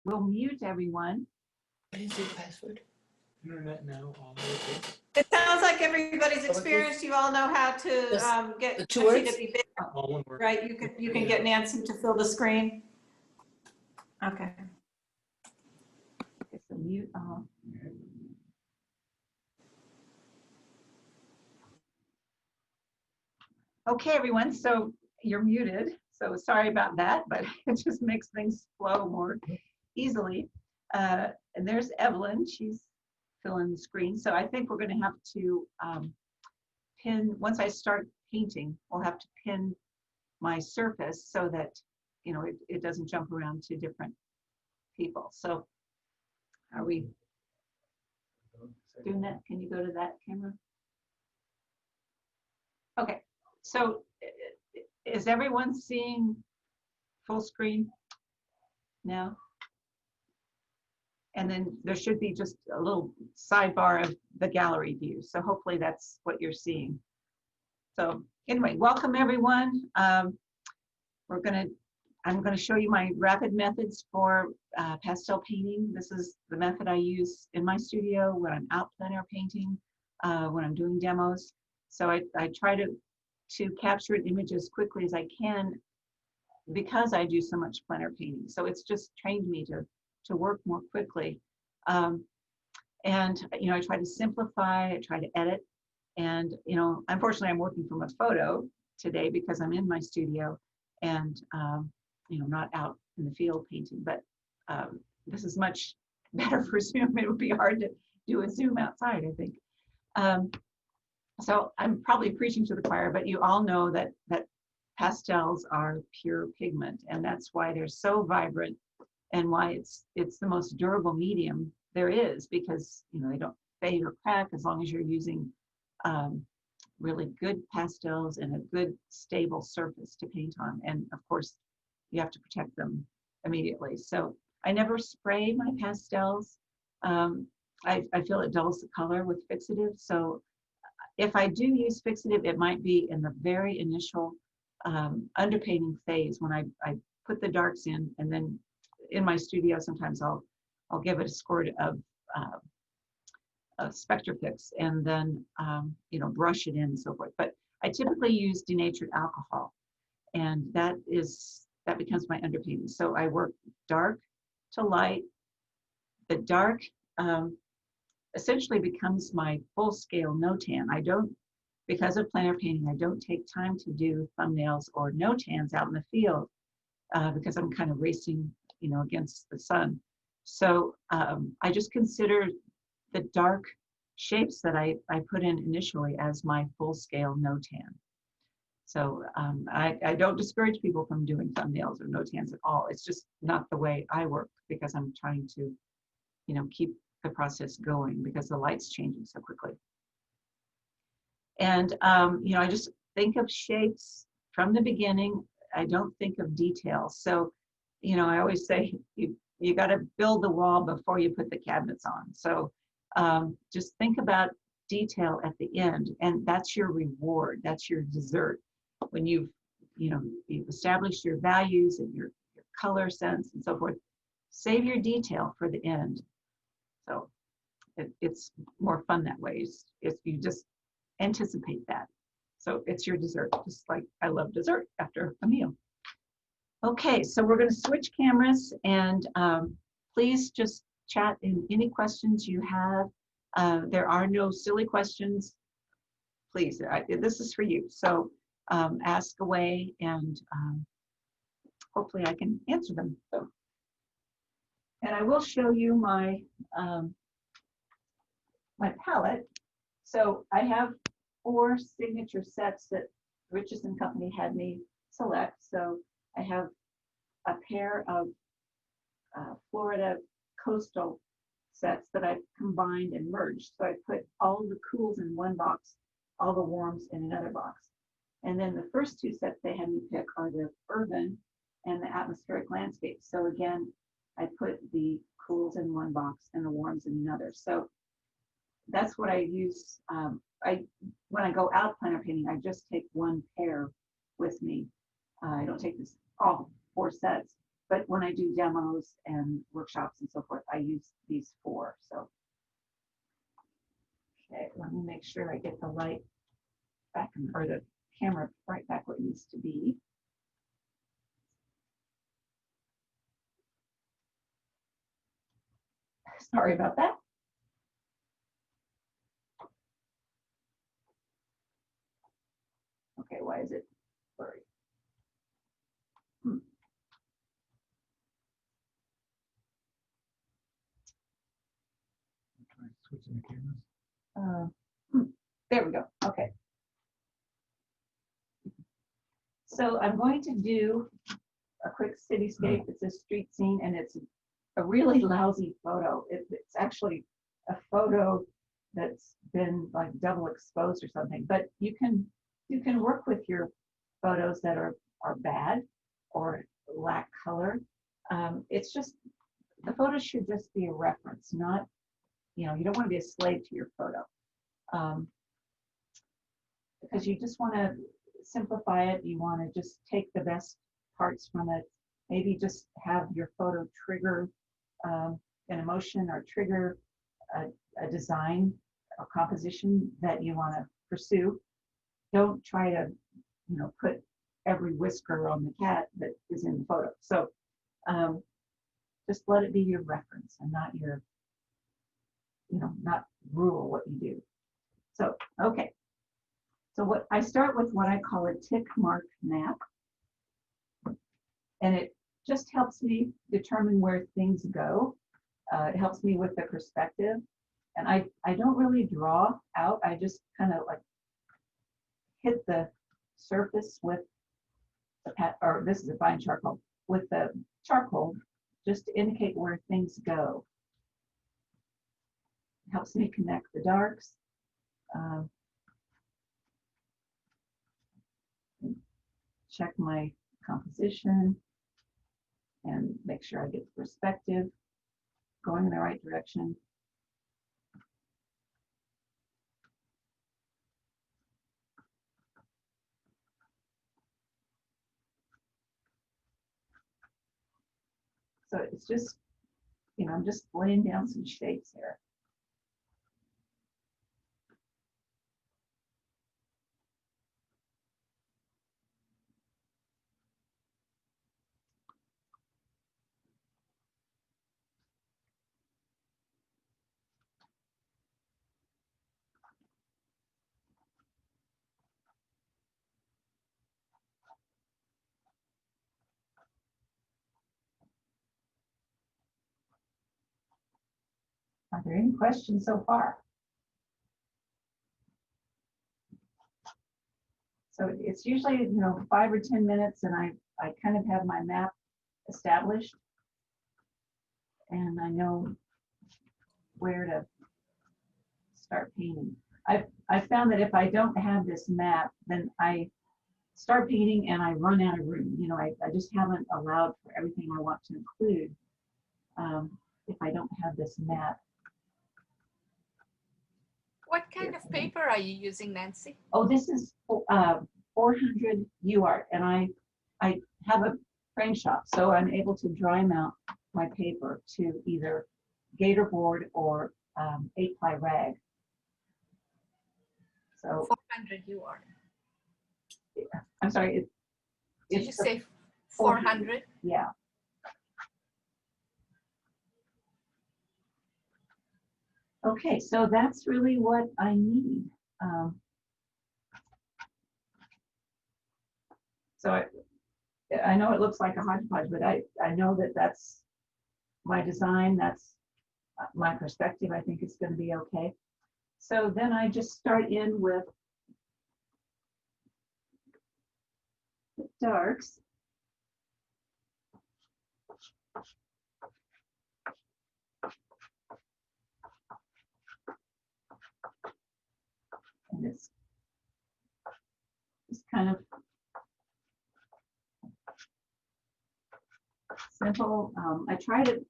we'll mute everyone. What is your password? Internet now, all lowercase. It sounds like everybody's experienced. You all know how to get the two a sheet words? to be big, All one word. right? You can get Nancy to fill the screen. Okay. It's a mute. Okay, everyone. So you're muted. So sorry about that, but it just makes things flow more easily. And there's Evelyn. She's filling the screen. So I think we're going to have to pin, once I start painting, we'll have to pin my surface so that, you know, it doesn't jump around to different people. So are we doing that? Can you go to that camera? Okay. So is everyone seeing full screen now? And then there should be just a little sidebar of the gallery view. So hopefully that's what you're seeing. So anyway, welcome everyone. I'm gonna show you my rapid methods for pastel painting. This is the method I use in my studio when I'm out plein air painting, when I'm doing demos. So I try to capture an image as quickly as I can because I do so much plein air painting. So it's just trained me to work more quickly. And you know, I try to simplify, I try to edit. And you know, unfortunately I'm working from a photo today because I'm in my studio and you know, not out in the field painting, but this is much better for Zoom. It would be hard to do a Zoom outside, I think. So I'm probably preaching to the choir, but you all know that pastels are pure pigment, and that's why they're so vibrant and why it's the most durable medium there is, because you know, they don't fade or crack as long as you're using really good pastels and a good stable surface to paint on. And of course, you have to protect them immediately. So I never spray my pastels. I feel it dulls the color with fixative. So if I do use fixative, it might be in the very initial underpainting phase when I put the darks in, and then in my studio sometimes I'll give it a squirt of Spectrafix and then you know, brush it in and so forth. But I typically use denatured alcohol, and that becomes my underpainting. So I work dark to light. The dark essentially becomes my full-scale no-tan. I don't, because of plein air painting, I don't take time to do thumbnails or no-tans out in the field because I'm kind of racing, you know, against the sun. So I just consider the dark shapes that I put in initially as my full-scale no-tan. So I don't discourage people from doing thumbnails or no-tans at all. It's just not the way I work because I'm trying to, you know, keep the process going because the light's changing so quickly. And you know, I just think of shapes from the beginning. I don't think of details. So, you know, I always say you got to build the wall before you put the cabinets on. So just think about detail at the end, and that's your reward. That's your dessert. When you've established your values and your color sense and so forth, save your detail for the end. So it's more fun that way. If you just anticipate that. So it's your dessert, just like I love dessert after a meal. Okay, so we're going to switch cameras, and please just chat in any questions you have. There are no silly questions. Please, this is for you. So ask away, and hopefully I can answer them. So, and I will show you my my palette. So I have 4 signature sets that Richardson Company had me select. So I have a pair of Florida coastal sets that I've combined and merged. So I put all the cools in one box, all the warms in another box. And then the first 2 sets they had me pick are the urban and the atmospheric landscape. So again, I put the cools in one box and the warms in another. So that's what I use. When I go out plein air painting, I just take 1 pair with me. I don't take all 4 sets. but when I do demos and workshops and so forth, I use these 4. So, okay, let me make sure I get the light back or the camera right back where it needs to be. Sorry about that. Okay, why is it blurry? Try switching the cameras. There we go. Okay. So I'm going to do a quick cityscape. It's a street scene, and it's a really lousy photo. It's actually a photo that's been like double exposed or something. But you can work with your photos that are bad or lack color. It's just the photo should just be a reference, not, you know, you don't want to be a slave to your photo. Because you just want to simplify it. You want to just take the best parts from it. Maybe just have your photo trigger an emotion or trigger a design or composition that you want to pursue. Don't try to, you know, put every whisker on the cat that is in the photo. So just let it be your reference and not your, you know, not rule what you do. So, okay. So what I start with what I call a tick mark map. And it just helps me determine where things go. It helps me with the perspective. And I don't really draw out. I just kind of like hit the surface with the or this is a fine charcoal, with the charcoal just to indicate where things go. It helps me connect the darks. Check my composition and make sure I get the perspective going in the right direction. So it's just, you know, I'm just laying down some shapes here. Are there any questions so far? So it's usually, you know, 5 or 10 minutes, and I kind of have my map established, and I know where to start painting. I found that if I don't have this map, then I start painting and I run out of room. You know, I just haven't allowed for everything I want to include if I don't have this map. What kind of paper are you using, Nancy? Oh, this is 400 UART, and I have a frame shop, so I'm able to dry mount my paper to either gator board or 8-ply rag. So 400 you are. I'm sorry. Did you say 400? Yeah. Okay, so that's really what I need. So I know it looks like a hodgepodge, but I know that that's my design. That's my perspective. I think it's going to be okay. So then I just start in with the darks. And it's kind of simple. I try to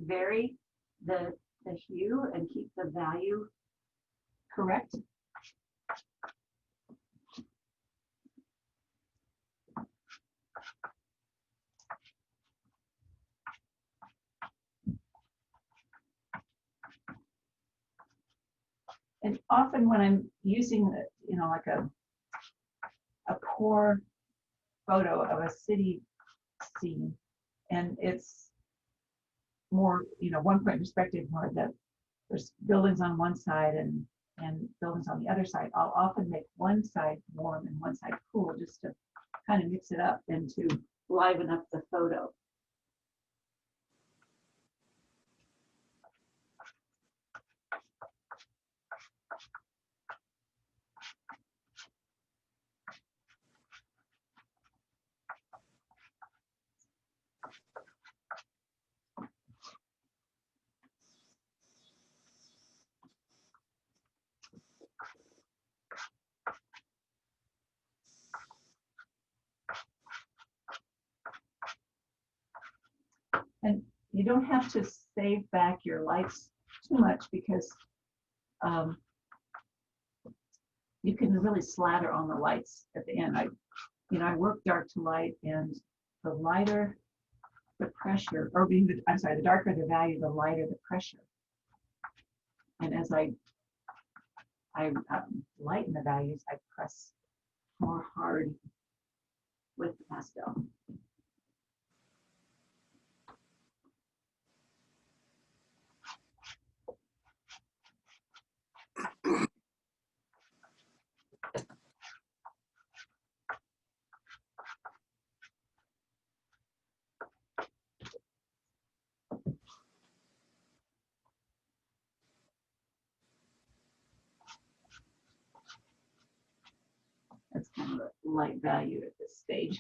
vary the hue and keep the value correct. And often when I'm using, like a poor photo of a city scene, and it's more, one point perspective, more that there's buildings on one side and buildings on the other side, I'll often make one side warm and one side cool, just to kind of mix it up and to liven up the photo. And you don't have to save back your lights too much, because you can really slather on the lights at the end. I work dark to light, and the lighter the pressure, or I'm sorry, the darker the value, the lighter the pressure. And as I lighten the values, I press more hard with the pastel. That's kind of a light value at this stage.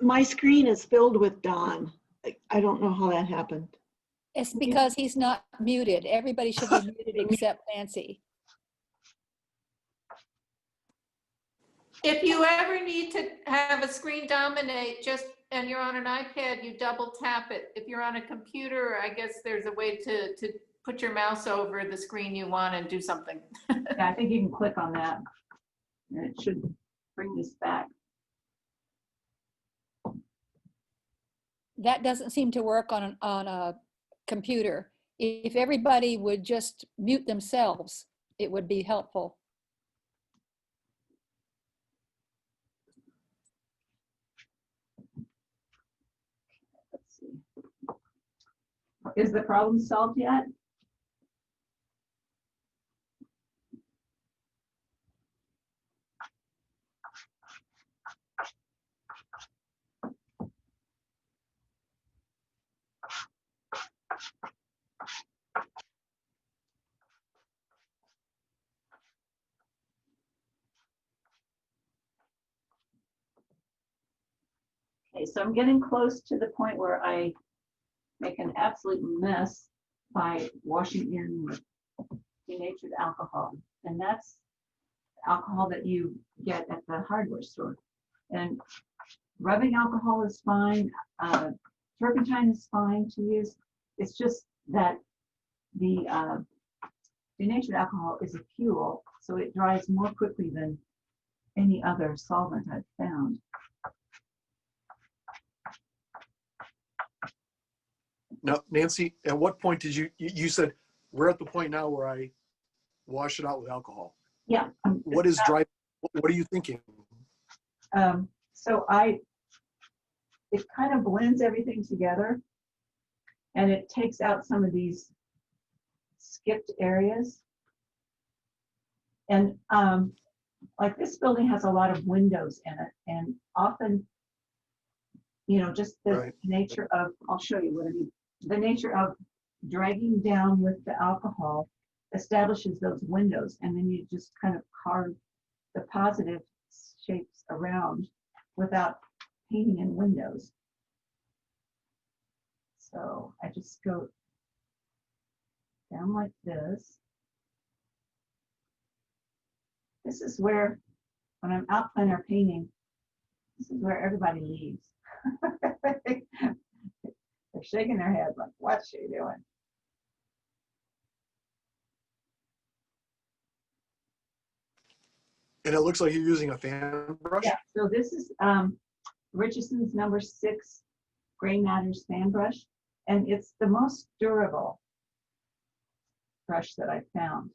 My screen is filled with Don. I don't know how that happened. It's because he's not muted. Everybody should be muted except Nancy. If you ever need to have a screen dominate, and you're on an iPad, you double tap it. If you're on a computer, I guess there's a way to put your mouse over the screen you want and do something. Yeah, I think you can click on that, and it should bring this back. That doesn't seem to work on a computer. If everybody would just mute themselves, it would be helpful. Let's see. Is the problem solved yet? Okay, so I'm getting close to the point where I make an absolute mess by washing in with denatured alcohol. And that's alcohol that you get at the hardware store. And rubbing alcohol is fine. Turpentine is fine to use. It's just that the denatured alcohol is a fuel, so it dries more quickly than any other solvent I've found. Now, Nancy, at what point did you said we're at the point now where I wash it out with alcohol? Yeah. What is dry? What are you thinking? So it kind of blends everything together, and it takes out some of these skipped areas. And like this building has a lot of windows in it, and often, just the Right. nature of, I'll show you what I mean. The nature of dragging down with the alcohol establishes those windows, and then you just kind of carve the positive shapes around without painting in windows. So I just go down like this. This is where, when I'm out plein air painting, this is where everybody leaves. They're shaking their heads like, what's she doing? And it looks like you're using a fan brush. Yeah, so this is Richardson's number 6 Gray Matters fan brush, and it's the most durable brush that I found.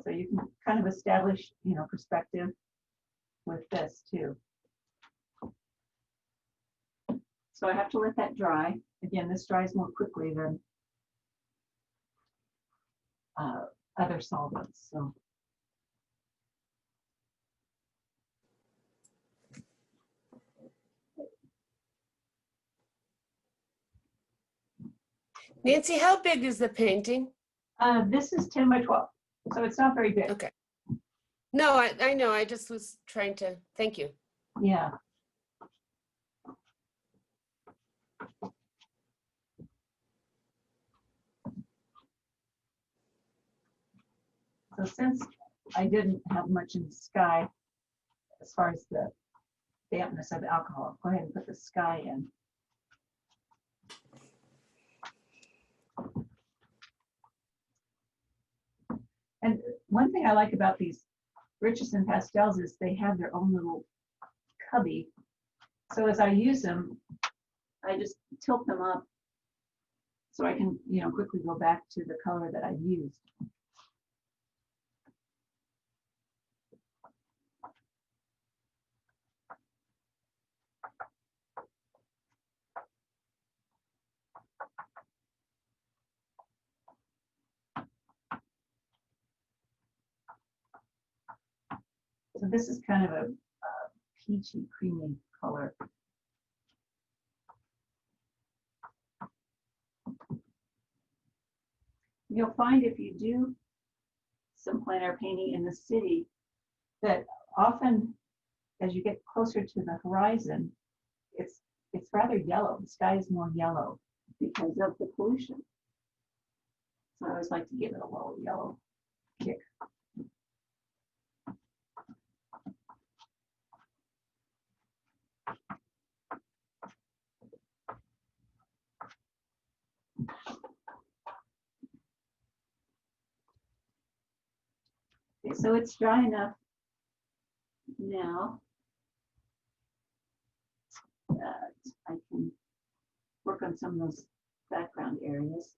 So you can kind of establish, you know, perspective with this too. So I have to let that dry. Again, this dries more quickly than other solvents. So Nancy, how big is the painting? this is 10 by 12, so it's not very big. Okay. No, I know. I just was trying to, thank you. Yeah. So since I didn't have much in the sky, as far as the dampness of the alcohol, go ahead and put the sky in. And one thing I like about these Richardson pastels is they have their own little cubby. So as I use them, I just tilt them up so I can, you know, quickly go back to the color that I've used. So this is kind of a peachy, creamy color. You'll find if you do some plein air painting in the city, that often as you get closer to the horizon, it's rather yellow. The sky is more yellow because of the pollution. So I always like to give it a little yellow kick. Okay, so it's dry enough now that I can work on some of those background areas.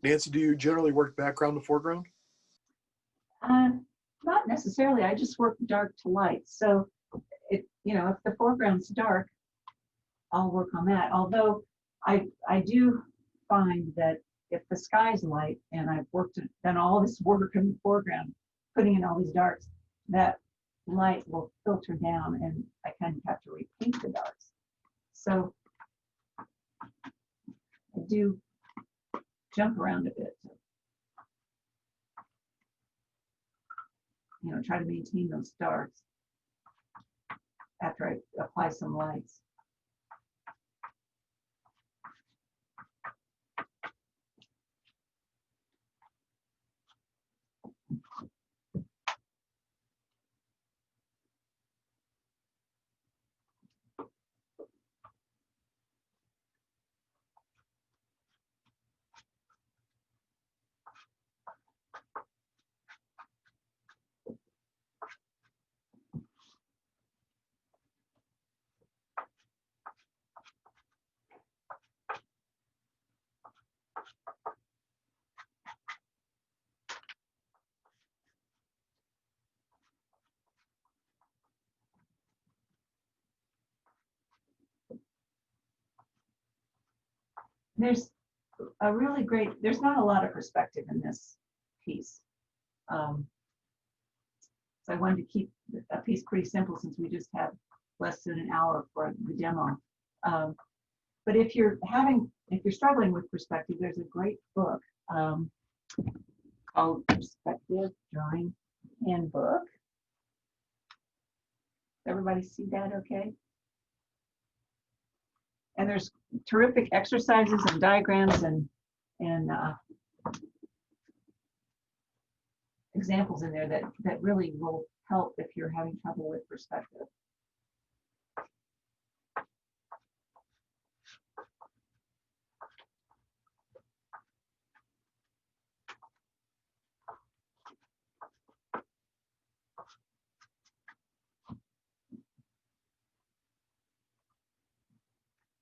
Nancy, do you generally work background to foreground? Not necessarily. I just work dark to light. So, you know, if the foreground's dark, I'll work on that. Although I do find that if the sky's light and I've done all this work in the foreground, putting in all these darks, that light will filter down and I kind of have to repaint the darks. So I do jump around a bit. You know, try to maintain those darks after I apply some lights. There's a really great, there's not a lot of perspective in this piece. So I wanted to keep a piece pretty simple since we just have less than an hour for the demo. But if you're struggling with perspective, there's a great book called Perspective Drawing Handbook. Everybody see that okay? And there's terrific exercises and diagrams and examples in there that really will help if you're having trouble with perspective.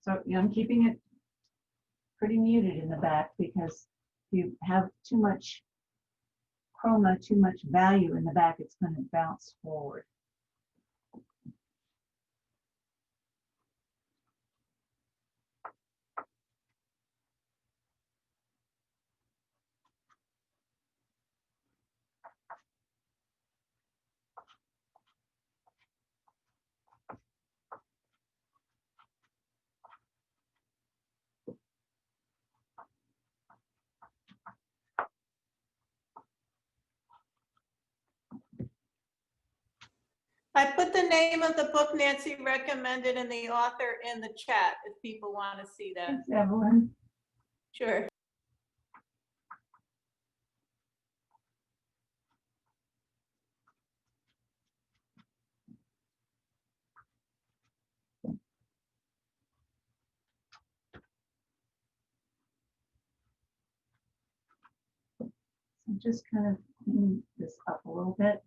So, you know, I'm keeping it pretty muted in the back because if you have too much chroma, too much value in the back, it's going to bounce forward. I put the name of the book Nancy recommended and the author in the chat if people want to see that. Thanks, Evelyn. Sure. So just kind of clean this up a little bit.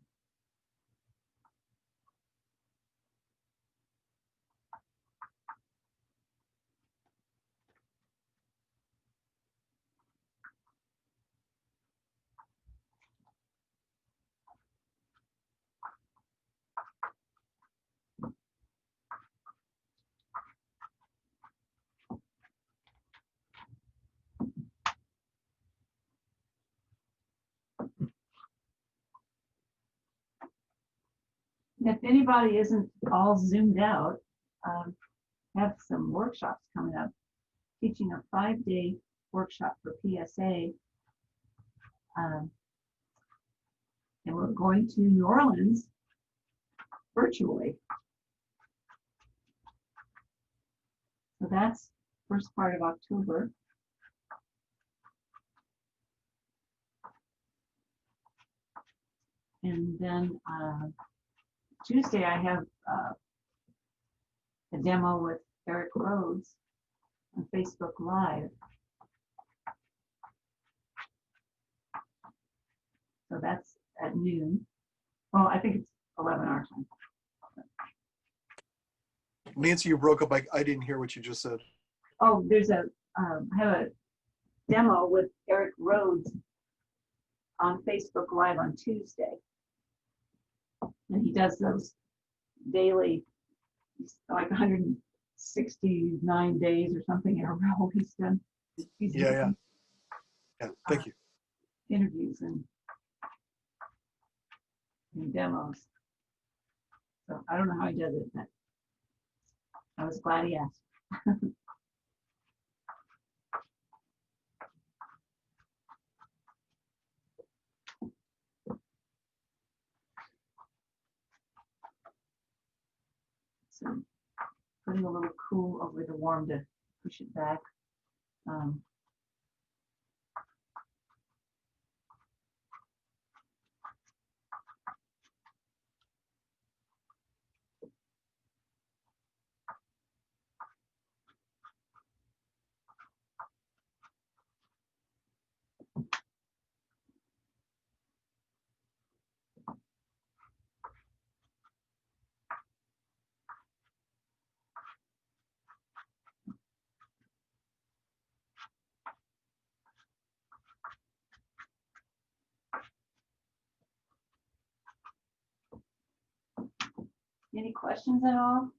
If anybody isn't all zoomed out, have some workshops coming up, teaching a 5-day workshop for PSA. And we're going to New Orleans virtually. So that's first part of October. And then Tuesday, I have a demo with Eric Rhodes on Facebook Live. So that's at noon. Well, I think it's 11 our time. Nancy, you broke up. I didn't hear what you just said. Oh, there's I have a demo with Eric Rhodes on Facebook Live on Tuesday. And he does those daily, like 169 days or something in a row he's done. He's Yeah. Thank you. interviews and demos. So I don't know how he does it, but I was glad he asked. So putting a little cool over the warm to push it back. Any questions at all?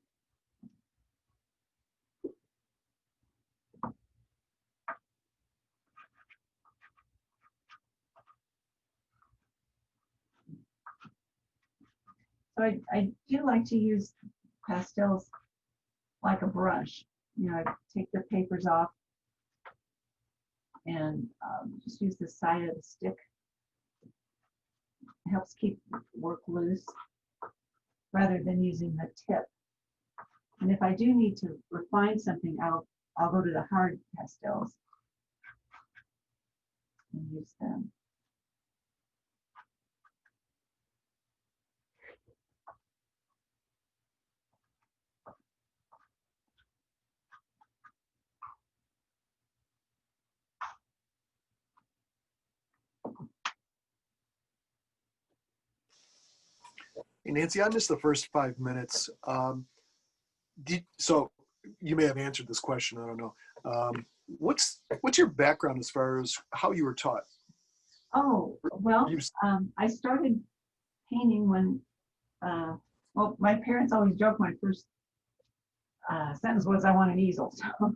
So I do like to use pastels like a brush. You know, I take the papers off and just use the side of the stick. It helps keep work loose rather than using the tip. And if I do need to refine something, I'll go to the hard pastels and use them. Hey, Nancy, I missed the first 5 minutes. So you may have answered this question. I don't know. what's your background as far as how you were taught? Oh, well, You, I started painting when, well, my parents always joke my first sentence was, I want an easel. So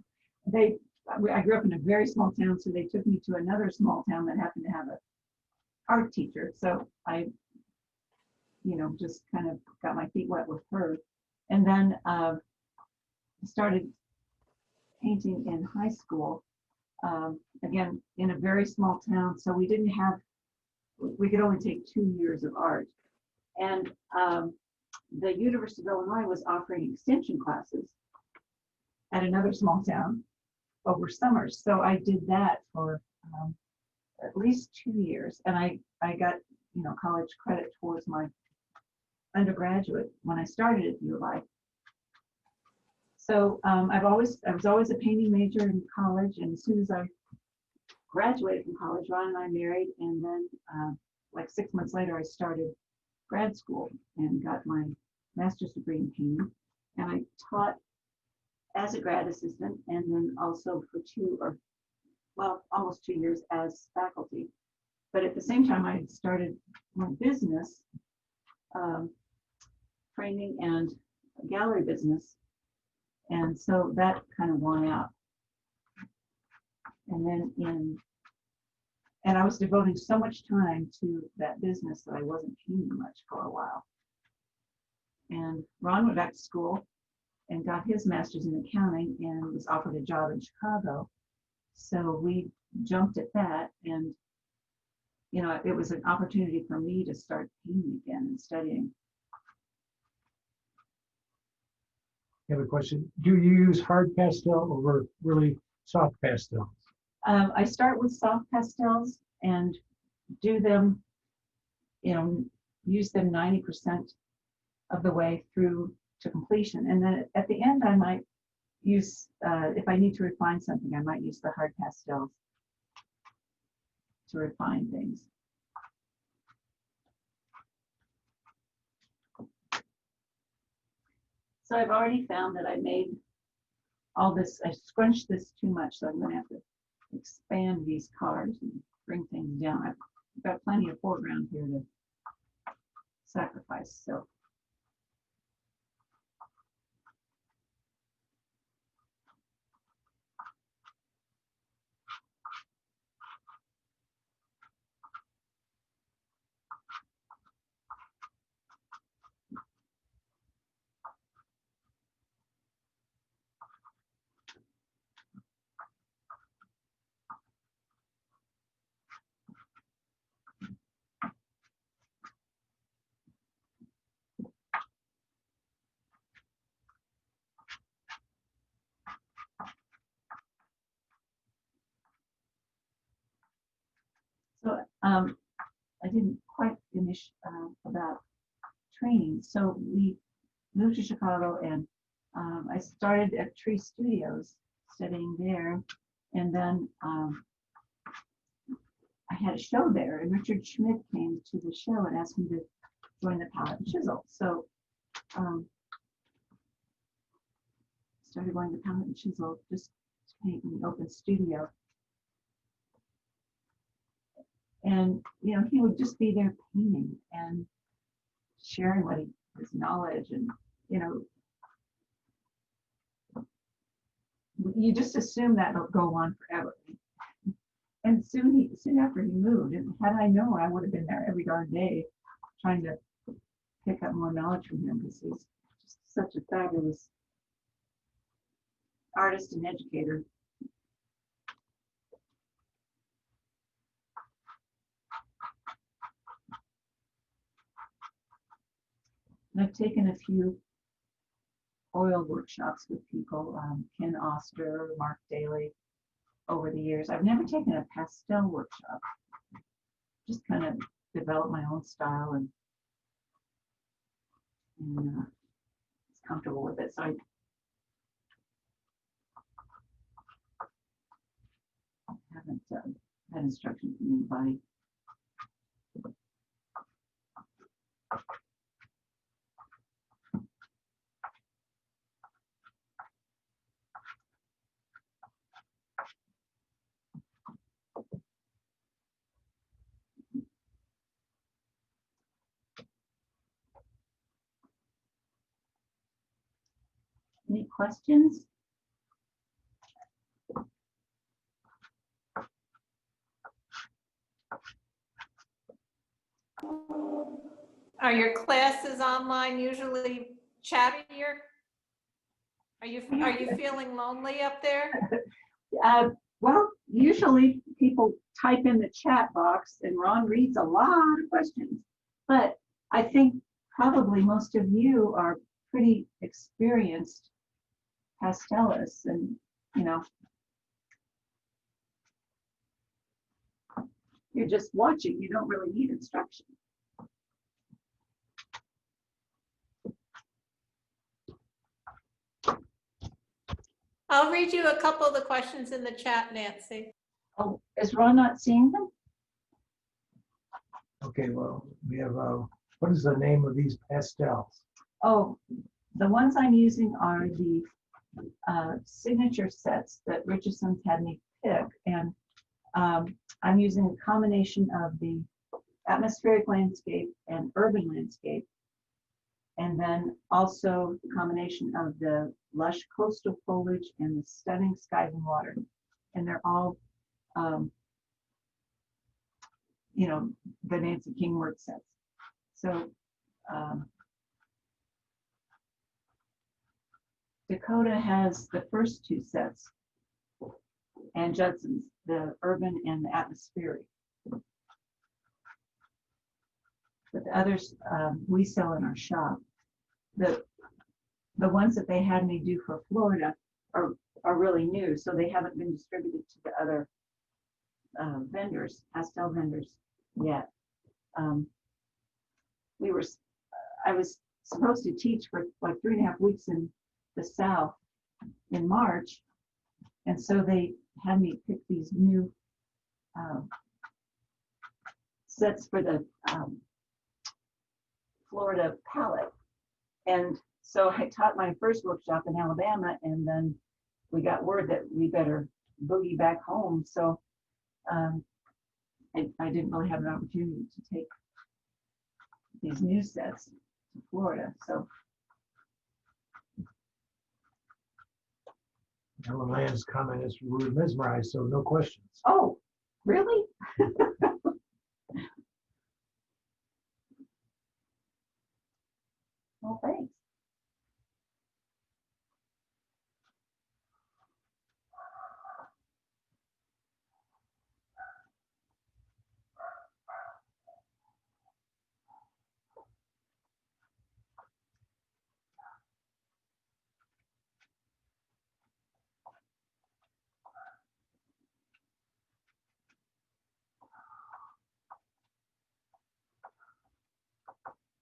I grew up in a very small town, so they took me to another small town that happened to have a art teacher. So I, just kind of got my feet wet with her. And then started painting in high school, again, in a very small town. So we could only take 2 years of art. And the University of Illinois was offering extension classes at another small town over summers. So I did that for at least 2 years. And I got, college credit towards my undergraduate when I started at U of I. So I was always a painting major in college. And as soon as I graduated from college, Ron and I married. And then like 6 months later, I started grad school and got my master's degree in painting. And I taught as a grad assistant, and then also for almost 2 years as faculty. But at the same time, I had started my business, framing and gallery business. And so that kind of won out. And then and I was devoting so much time to that business that I wasn't painting much for a while. And Ron went back to school and got his master's in accounting and was offered a job in Chicago. So we jumped at that, and it was an opportunity for me to start painting again and studying. I have a question. Do you use hard pastel over really soft pastels? I start with soft pastels and do them, use them 90% of the way through to completion. And then at the end, I might use, if I need to refine something, I might use the hard pastels to refine things. So I've already found that I made all this, I scrunched this too much, so I'm going to have to expand these cards and bring things down. I've got plenty of foreground here to sacrifice. So I didn't quite finish about training. So we moved to Chicago, and I started at Tree Studios studying there. And then I had a show there, and Richard Schmidt came to the show and asked me to join the palette and chisel. So started going to palette and chisel just to paint in an open studio. And, he would just be there painting and sharing his knowledge. And, you just assume that it'll go on forever. And soon after he moved, and had I known, I would have been there every darn day trying to pick up more knowledge from him, because he's just such a fabulous artist and educator. And I've taken a few oil workshops with people, Ken Oster, Mark Daly, over the years. I've never taken a pastel workshop, just kind of developed my own style and was comfortable with it. So I haven't had instruction from anybody. Any questions? Are your classes online usually chattier? Are you feeling lonely up there? Well, usually people type in the chat box and Ron reads a lot of questions, but I think probably most of you are pretty experienced pastelists, and you're just watching. You don't really need instruction. I'll read you a couple of the questions in the chat, Nancy. Oh, is Ron not seeing them? Okay, well, we have, what is the name of these pastels? Oh, the ones I'm using are the signature sets that Richardson's had me pick, and I'm using a combination of the atmospheric landscape and urban landscape, and then also the combination of the lush coastal foliage and the stunning skies and water. And they're all, the Nancie King Mertz sets. So Dakota has the first two sets, and Judson's, the urban and the atmospheric. But the others we sell in our shop. The ones that they had me do for Florida are really new, so they haven't been distributed to the other vendors, pastel vendors yet. I was supposed to teach for like 3.5 weeks in the South in March, and so they had me pick these new sets for the Florida palette. And so I taught my first workshop in Alabama, and then we got word that we better boogie back home. So I didn't really have an opportunity to take these new sets to Florida. So Ellen Land's comment is we were mesmerized, so no questions. oh, really? Well, thanks.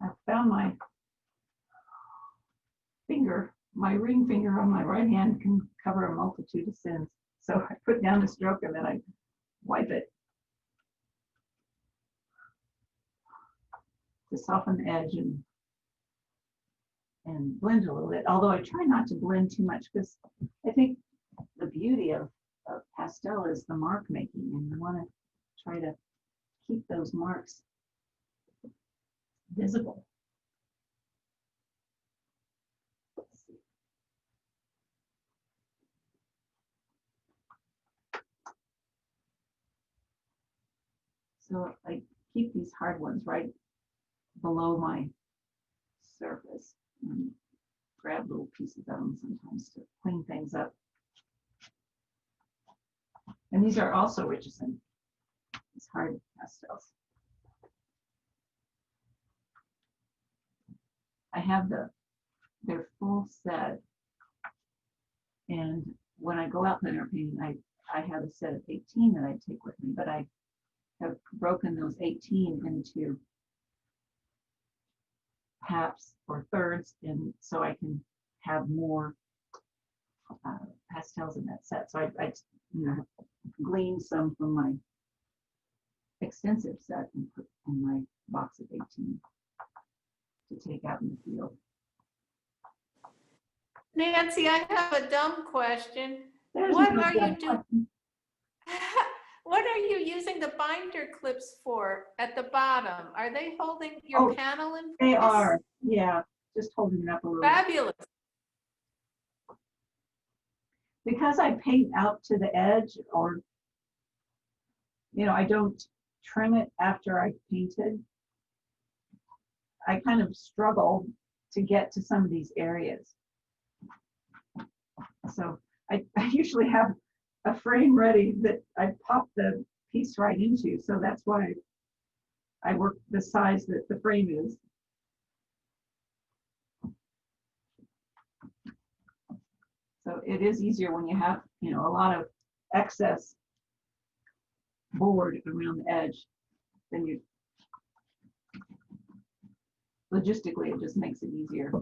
I found my finger, my ring finger on my right hand can cover a multitude of sins. So I put down the stroke and then I wipe it to soften the edge and blend a little bit. Although I try not to blend too much, because I think the beauty of pastel is the mark making, and you want to try to keep those marks visible. So I keep these hard ones right below my surface and grab little pieces of them sometimes to clean things up. And these are also Richardson. It's hard pastels. I have their full set, and when I go out plein air painting, I have a set of 18 that I take with me, but I have broken those 18 into halves or thirds, and so I can have more pastels in that set. So I gleaned some from my extensive set and put in my box of 18 to take out in the field. Nancy, I have a dumb question. There's What no are you dumb doing? question. What are you using the binder clips for at the bottom? Are they holding your Oh, panel in place? They are, yeah, just holding it up a little. Fabulous. because I paint out to the edge, or, you know, I don't trim it after I painted, I kind of struggle to get to some of these areas. So I usually have a frame ready that I pop the piece right into. So that's why I work the size that the frame is. So it is easier when you have, you know, a lot of excess board around the edge. Then you, logistically, it just makes it easier.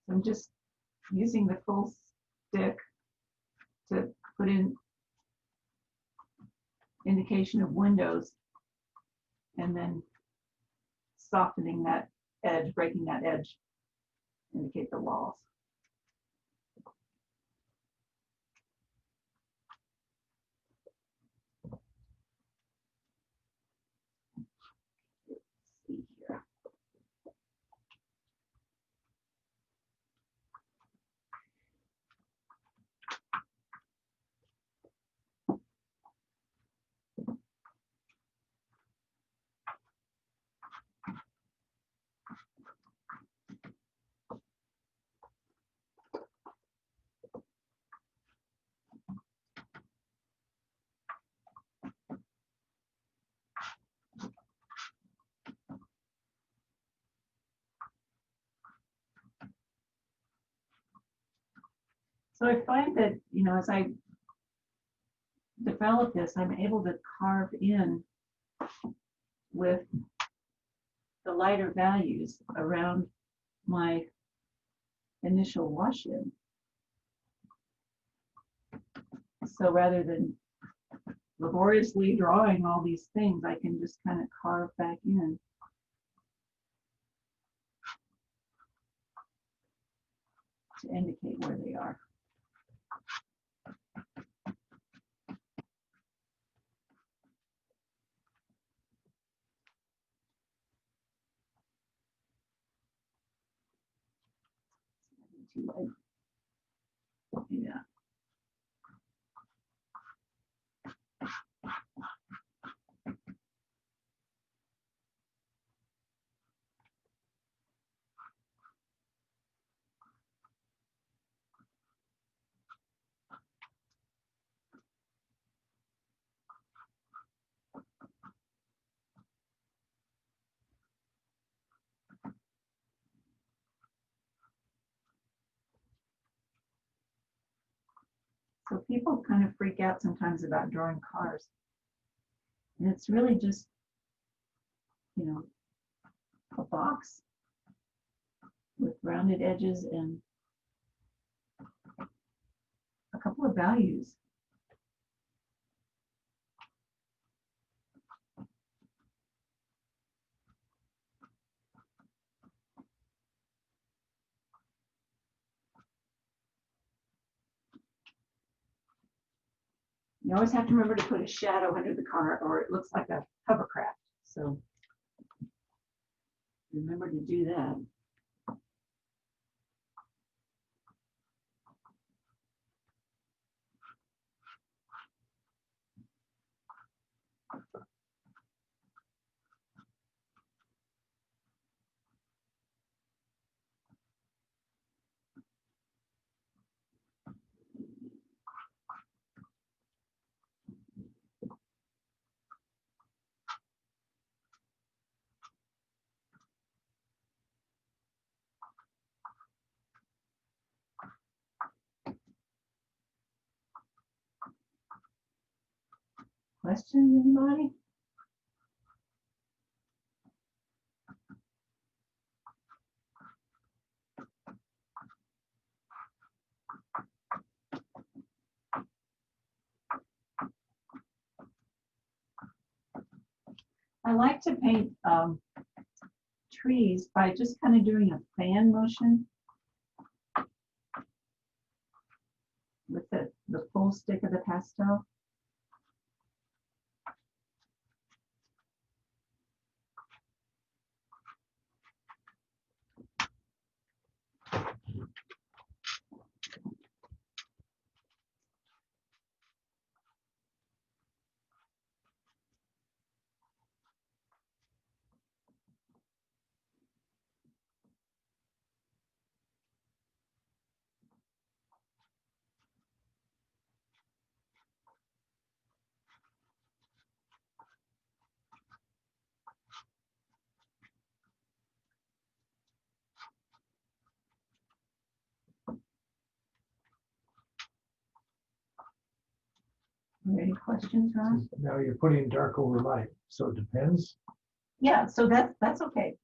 I'm just using the full stick to put in indication of windows, and then softening that edge, breaking that edge, indicate the walls. Let's see here. So I find that, you know, as I develop this, I'm able to carve in with the lighter values around my initial wash-in. So rather than laboriously drawing all these things, I can just kind of carve back in. To indicate where they are. Too light. Yeah. So people kind of freak out sometimes about drawing cars. And it's really just, you know, a box with rounded edges and a couple of values. You always have to remember to put a shadow under the car or it looks like a hovercraft. So remember to do that. Questions, anybody? I like to paint trees by just kind of doing a fan motion with the full stick of the pastel. Any questions, Ron? Now you're putting dark over light, so it depends. Yeah, so that's okay.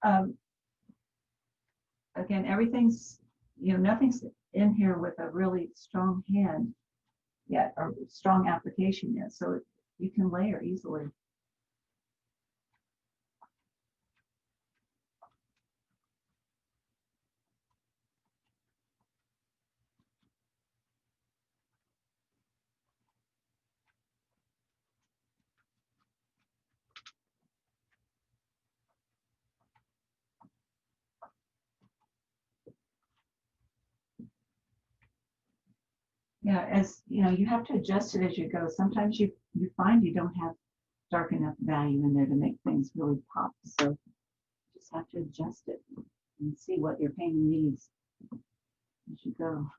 Um, Again, everything's, nothing's in here with a really strong hand yet, or strong application yet, so you can layer easily. Yeah, as you have to adjust it as you go. Sometimes you find you don't have dark enough value in there to make things really pop. So you just have to adjust it and see what your painting needs as you go.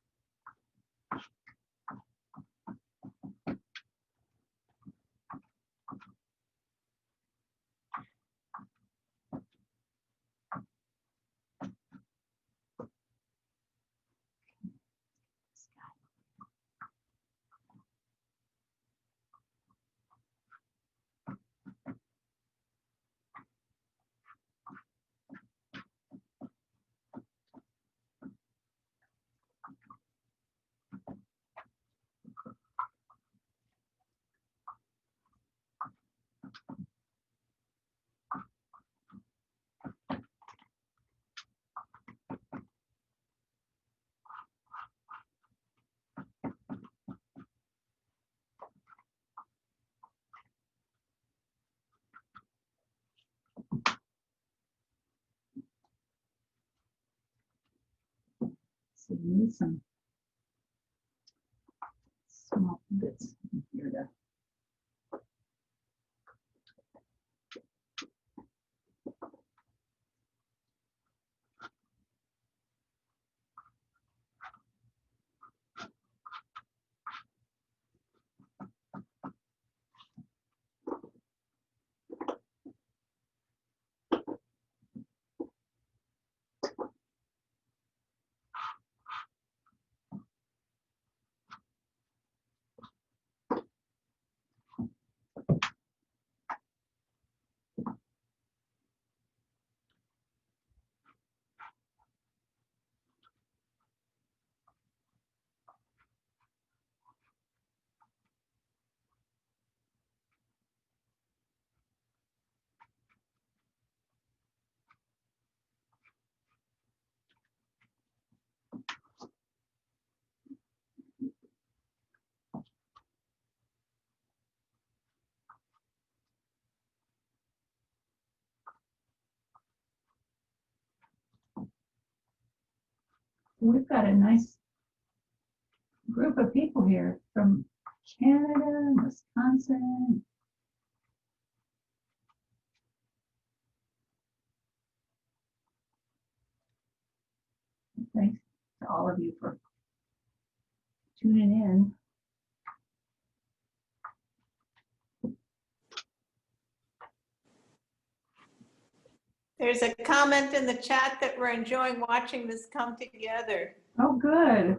So you need some small bits in here to. We've got a nice group of people here from Canada, Wisconsin. Thanks to all of you for tuning in. There's a comment in the chat that we're enjoying watching this come together. Oh, good.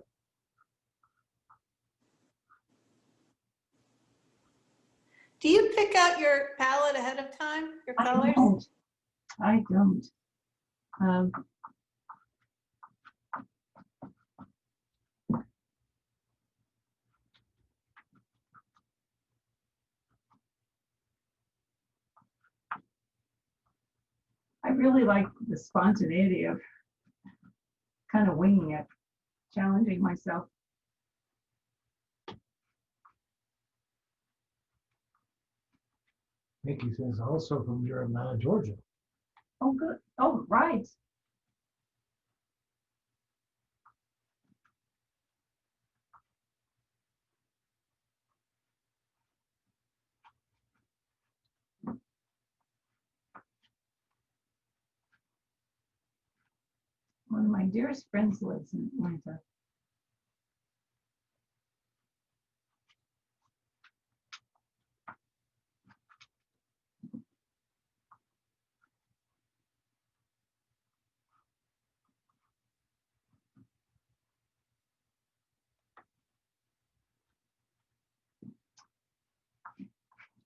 Do you pick out your palette ahead of time, your colors? I don't. I really like the spontaneity of kind of winging it, challenging myself. Mickey says also from your Atlanta, Georgia. Oh, good. Oh, right. One of my dearest friends lives in Atlanta.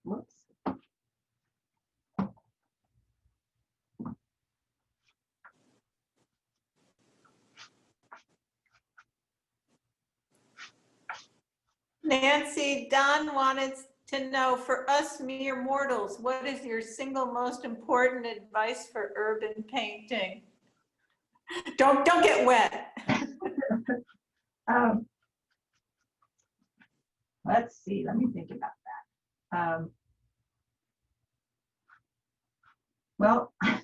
Whoops. Nancy, Don wanted to know, for us mere mortals, what is your single most important advice for urban painting? Don't get wet. Let's see, let me think about that. Well, I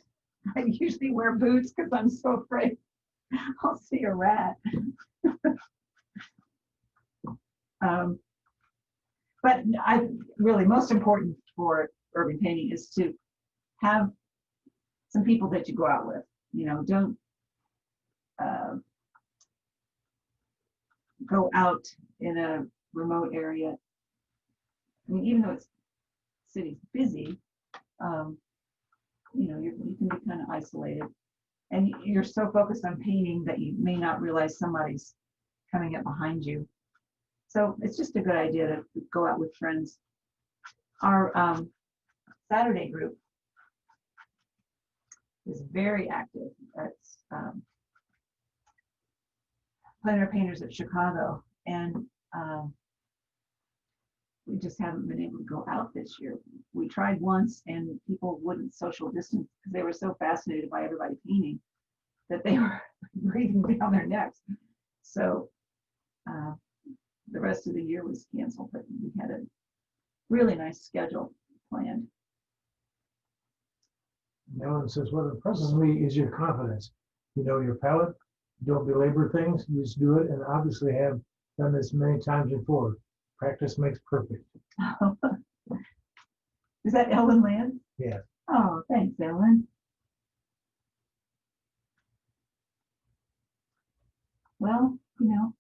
usually wear boots because I'm so afraid I'll see a rat. But I really, most important for urban painting is to have some people that you go out with. You know, don't go out in a remote area. I mean, even though it's city's busy, you know, you can be kind of isolated, and you're so focused on painting that you may not realize somebody's coming up behind you. So it's just a good idea to go out with friends. Our Saturday group is very active. That's Plein Air Painters of Chicago, and we just haven't been able to go out this year. We tried once, and people wouldn't social distance because they were so fascinated by everybody painting that they were breathing down their necks. So the rest of the year was canceled, but we had a really nice schedule planned. Ellen says, what impresses me is your confidence. You know your palette, you don't belabor things, you just do it, and obviously have done this many times before. Practice makes perfect. Is that Ellen Land? Yeah. Oh, thanks, Ellen. Well, you know,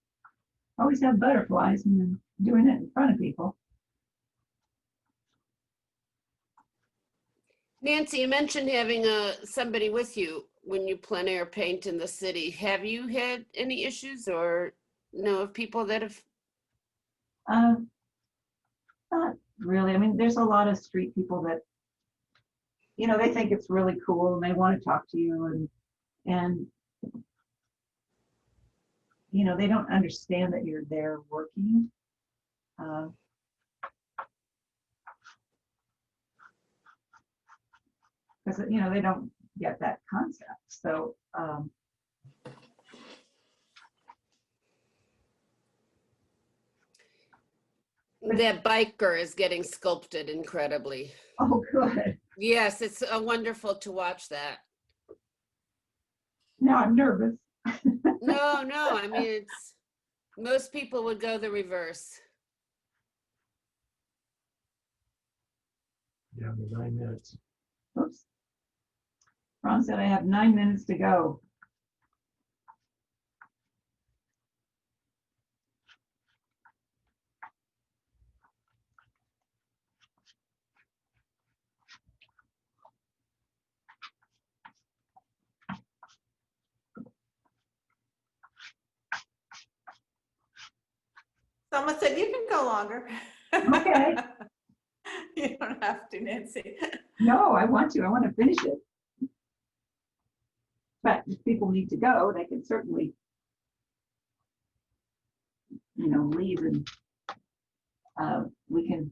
always have butterflies and then doing it in front of people. Nancy, you mentioned having somebody with you when you plein air paint in the city. Have you had any issues or know of people that have? Not really. I mean, there's a lot of street people that, you know, they think it's really cool and they want to talk to you, and you know, they don't understand that you're there working. Because, you know, they don't get that concept. So, That biker is getting sculpted incredibly. oh, good. Yes, it's wonderful to watch that. Now I'm nervous. No, I mean, it's most people would go the reverse. Down to 9 minutes. Oops. Ron said I have 9 minutes to go. Someone said you can go longer. Okay. You don't have to, Nancy. No, I want to. I want to finish it. But if people need to go, they can certainly, you know, leave, and we can.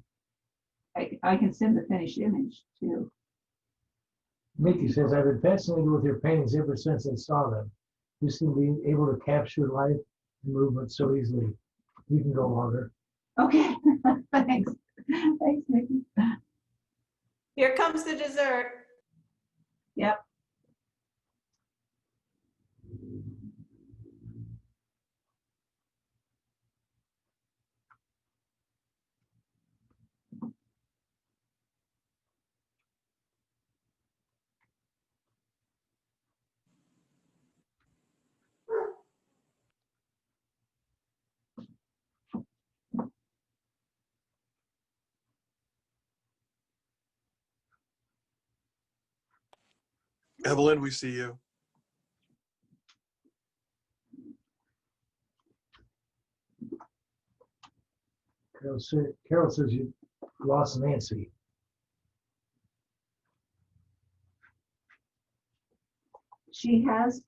I can send the finished image too. Mickey says, I've been fascinated with your paintings ever since I saw them. You seem to be able to capture life and movement so easily. You can go longer. Okay, thanks. Thanks, Mickey. Here comes the dessert. Yep. Evelyn, we see you. Carol says you lost Nancy. She has,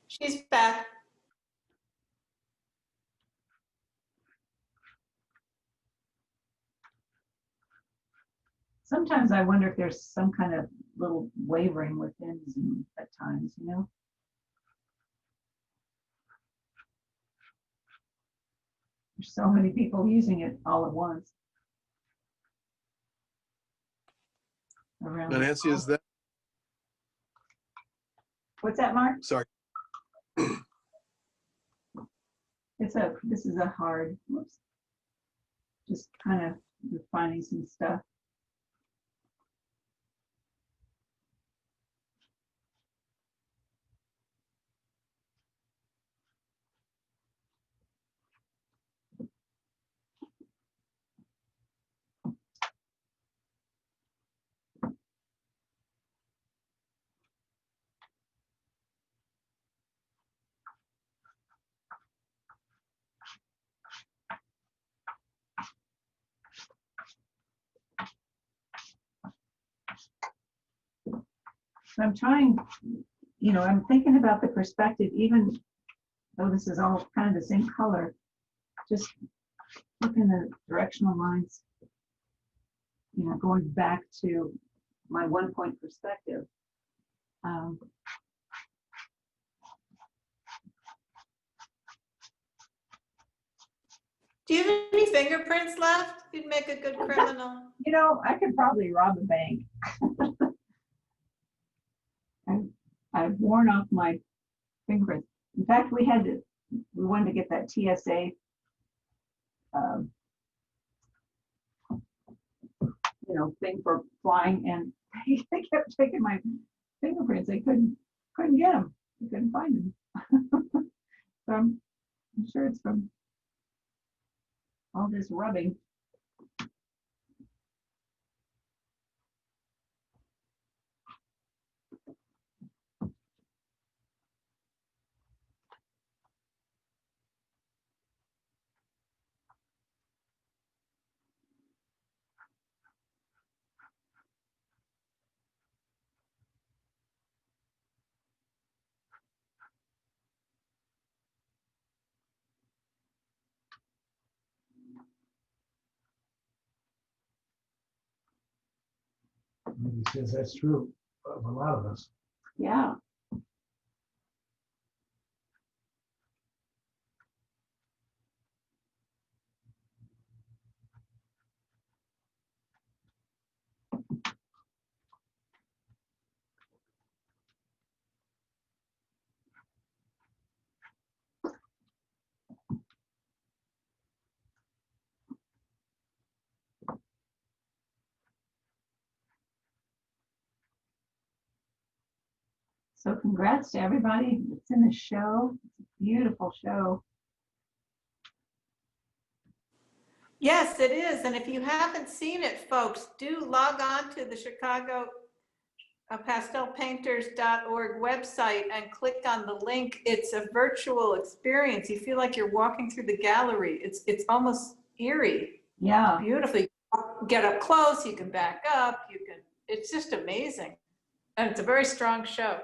She's back. sometimes I wonder if there's some kind of little wavering within Zoom at times, you know? There's so many people using it all at once. Around Now, the Nancie, world. is that, What's that, Mark? sorry, This is a hard, whoops. Just kind of refining some stuff. So I'm trying, you know, I'm thinking about the perspective, even though this is all kind of the same color, just looking at directional lines, you know, going back to my 1-point perspective. Do you have any fingerprints left? You'd make a good criminal. You know, I could probably rob a bank. I've worn off my fingerprints. In fact, we wanted to get that TSA you know, thing for flying, and they kept taking my fingerprints. They couldn't get them. They couldn't find them. So I'm sure it's from all this rubbing. Maybe says that's true of a lot of us. Yeah. So congrats to everybody that's in the show. It's a beautiful show. Yes, it is. And if you haven't seen it, folks, do log on to the Chicago pastelpainters.org website and click on the link. It's a virtual experience. You feel like you're walking through the gallery. It's almost eerie. Yeah. Beautifully. Get up close, you can back up, it's just amazing. And it's a very strong show.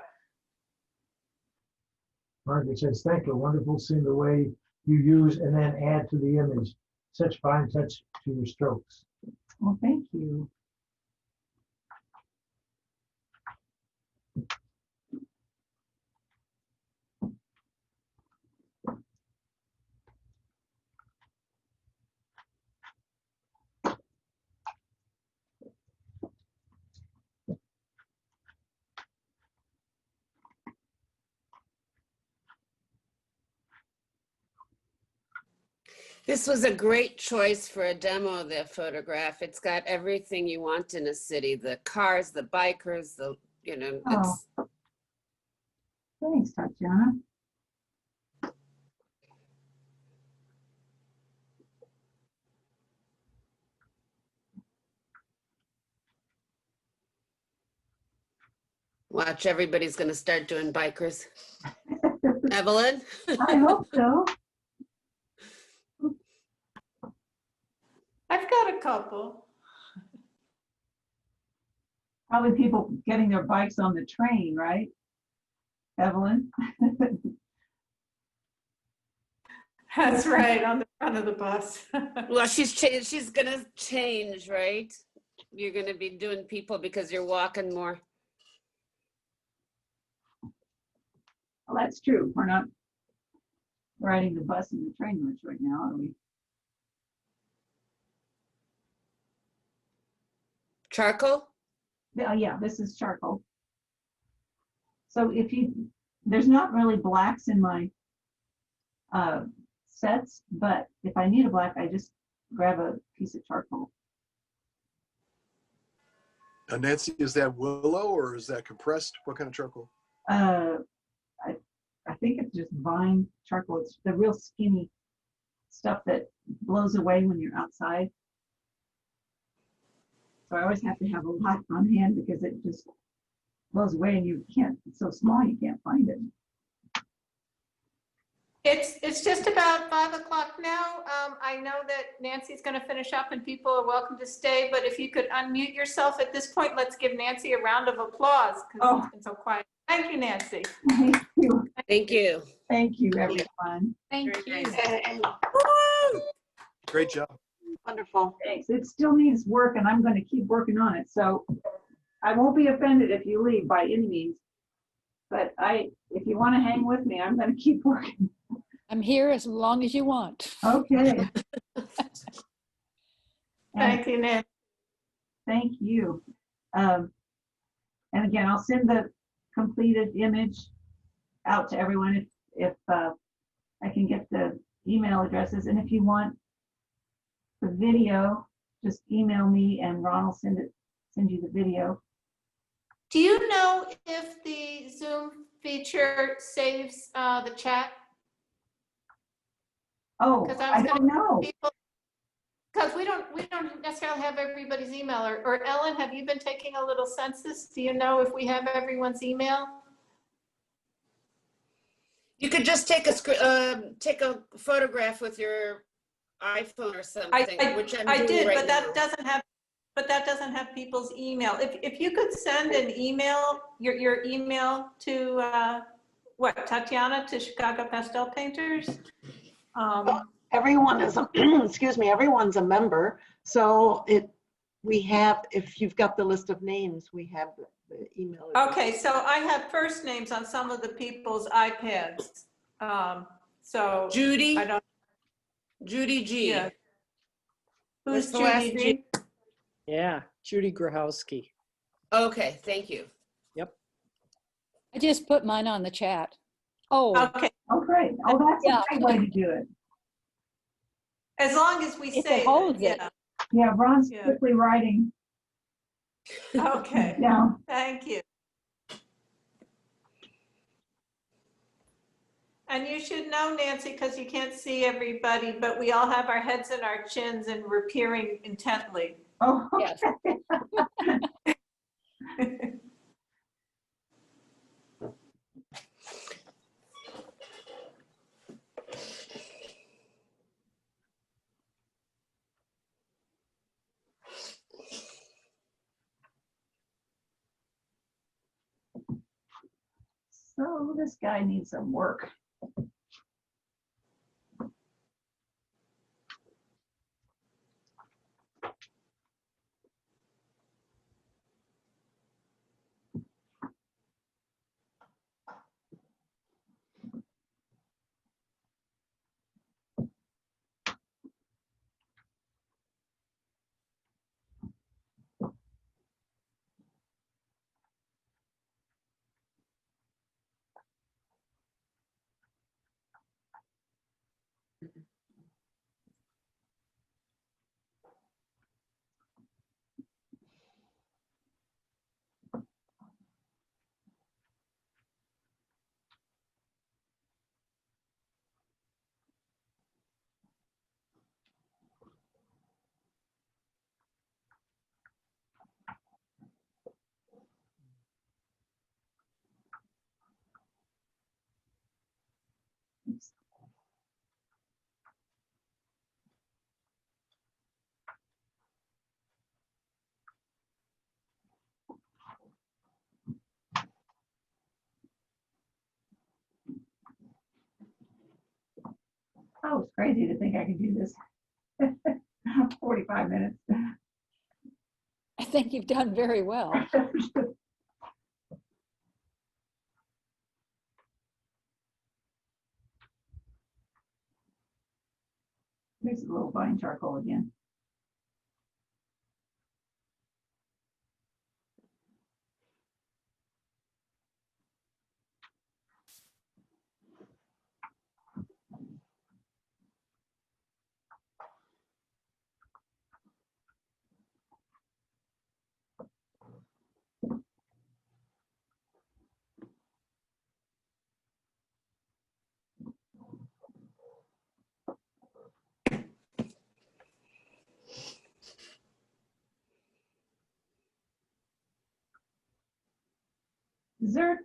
Margaret says, thank you. Wonderful seeing the way you use and then add to the image. Such fine touch to your strokes. Well, thank you. This was a great choice for a demo, the photograph. It's got everything you want in a city, the cars, the bikers, it's Thanks, Tatiana. watch, everybody's gonna start doing bikers. Evelyn? I hope so. I've got a couple. Probably people getting their bikes on the train, right? Evelyn? That's right, on the front of the bus. Well, she's changed. She's gonna change, right? You're gonna be doing people because you're walking more. Well, that's true. We're not riding the bus and the train much right now, are we? Charcoal? Yeah, this is charcoal. So there's not really blacks in my sets, but if I need a black, I just grab a piece of charcoal. Nancy, is that willow or is that compressed? What kind of charcoal? I think it's just vine charcoal. It's the real skinny stuff that blows away when you're outside. So I always have to have a lot on hand because it just blows away and you can't, it's so small you can't find it. It's just about 5 o'clock now. I know that Nancy's going to finish up and people are welcome to stay, but if you could unmute yourself at this point, let's give Nancy a round of applause because it's been so quiet. Thank you, Nancy. Thank you. Thank you. Thank you, everyone. Thank Very you. nice. Great job. Wonderful. Thanks. It still needs work and I'm going to keep working on it. So I won't be offended if you leave by any means. But if you want to hang with me, I'm going to keep working. I'm here as long as you want. Okay. Thank you, Nancy. Thank you. And again, I'll send the completed image out to everyone if I can get the email addresses. And if you want the video, just email me and Ron will send you the video. Do you know if the Zoom feature saves the chat? Oh, Because I I was don't know. Because we don't necessarily have everybody's email. Or Ellen, have you been taking a little census? Do you know if we have everyone's email? You could just take a photograph with your iPhone or something, which I'm I doing did, right but now. that doesn't have people's email. If you could send an email, your email to Tatiana to Chicago Pastel Painters. Everyone is, excuse me, everyone's a member. So if you've got the list of names, we have the email address. Okay, so I have first names on some of the people's iPads. So Judy? I don't. Judy G. Yeah. Who's What's the last Judy name? G? Yeah, Judy Grahowski. Okay, thank you. I just put mine on the chat. Oh, Okay, Oh, great. Oh, that's Yeah. a great way to do it. as long as we If it say holds that, it. yeah. Yeah, Ron's Yeah. quickly writing Okay, down. thank you. And you should know, Nancy, because you can't see everybody, but we all have our heads in our chins and we're peering intently. Oh, yes. so this guy needs some work. Oh, it's crazy to think I could do this. 45 minutes. I think you've done very well. There's a little vine charcoal again. Dessert.